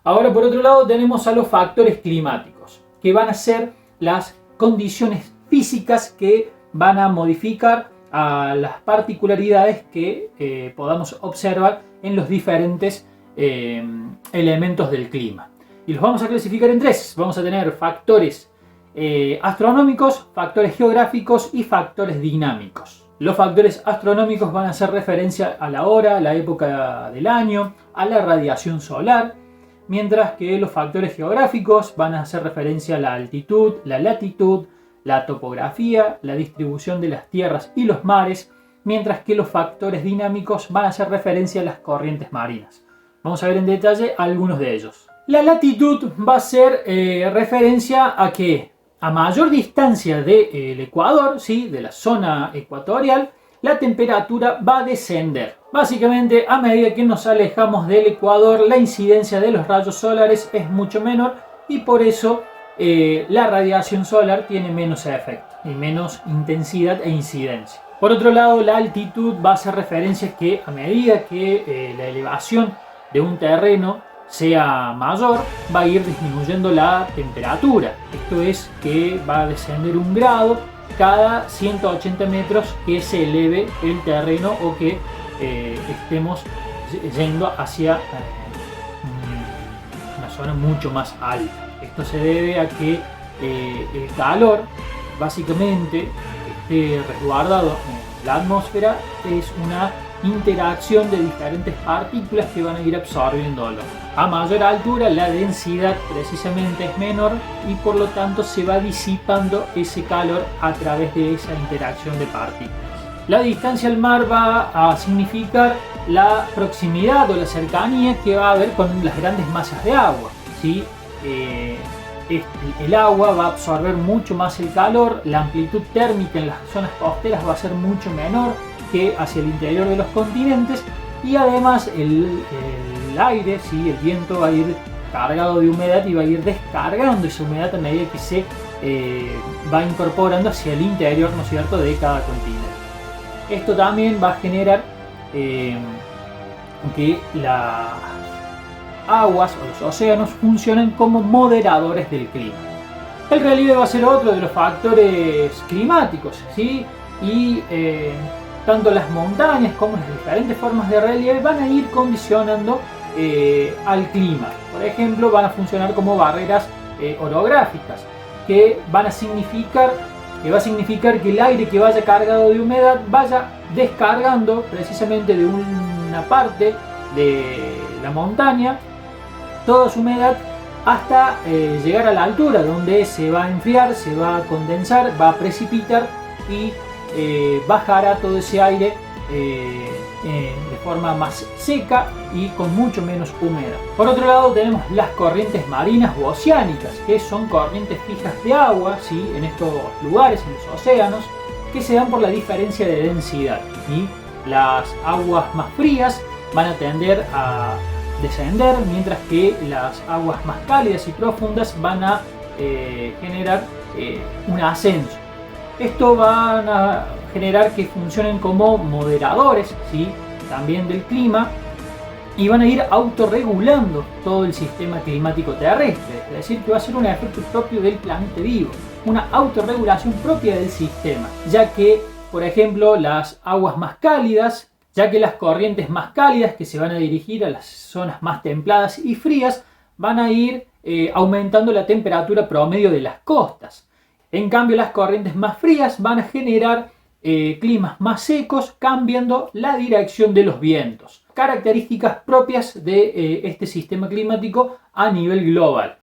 Ahora, por otro lado, tenemos a los factores climáticos, que van a ser las condiciones físicas que van a modificar a las particularidades que podamos observar en los diferentes elementos del clima. Y los vamos a clasificar en tres. Vamos a tener factores astronómicos, factores geográficos y factores dinámicos. Los factores astronómicos van a hacer referencia a la hora, la época del año, a la radiación solar, mientras que los factores geográficos van a hacer referencia a la altitud, la latitud, la topografía, la distribución de las tierras y los mares, mientras que los factores dinámicos van a hacer referencia a las corrientes marinas. Vamos a ver en detalle algunos de ellos. La latitud va a ser referencia a que a mayor distancia del ecuador, ¿sí?, de la zona ecuatorial, la temperatura va a descender. Básicamente, a medida que nos alejamos del ecuador, la incidencia de los rayos solares es mucho menor y por eso la radiación solar tiene menos efecto y menos intensidad e incidencia. Por otro lado, la altitud va a hacer referencia a que a medida que la elevación de un terreno sea mayor, va a ir disminuyendo la temperatura. Esto es que va a descender 1 grado cada 180 metros que se eleve el terreno o que estemos yendo hacia una zona mucho más alta. Esto se debe a que el calor básicamente esté resguardado en la atmósfera. Es una interacción de diferentes partículas que van a ir absorbiéndolo. A mayor altura la densidad precisamente es menor y por lo tanto se va disipando ese calor a través de esa interacción de partículas. La distancia al mar va a significar la proximidad o la cercanía que va a haber con las grandes masas de agua, ¿sí? El agua va a absorber mucho más el calor, la amplitud térmica en las zonas costeras va a ser mucho menor que hacia el interior de los continentes y además el aire, ¿sí?, el viento va a ir cargado de humedad y va a ir descargando esa humedad a medida que se va incorporando hacia el interior, ¿no es cierto?, de cada continente. Esto también va a generar que las aguas o los océanos funcionen como moderadores del clima. El relieve va a ser otro de los factores climáticos, ¿sí? Y tanto las montañas como las diferentes formas de relieve van a ir condicionando al clima. Por ejemplo, van a funcionar como barreras orográficas, que va a significar que el aire que vaya cargado de humedad vaya descargando precisamente de una parte de la montaña toda su humedad hasta llegar a la altura donde se va a enfriar, se va a condensar, va a precipitar y bajará todo ese aire de forma más seca y con mucho menos humedad. Por otro lado tenemos las corrientes marinas u oceánicas, que son corrientes fijas de agua, ¿sí?, en estos lugares, en los océanos, que se dan por la diferencia de densidad. Y las aguas más frías van a tender a descender, mientras que las aguas más cálidas y profundas van a generar un ascenso. Esto va a generar que funcionen como moderadores, ¿sí?, también del clima, y van a ir autorregulando todo el sistema climático terrestre. Es decir, que va a ser un efecto propio del planeta vivo, una autorregulación propia del sistema, ya que, por ejemplo, las aguas más cálidas, ya que las corrientes más cálidas que se van a dirigir a las zonas más templadas y frías van a ir aumentando la temperatura promedio de las costas. En cambio, las corrientes más frías van a generar climas más secos, cambiando la dirección de los vientos. Características propias de este sistema climático a nivel global.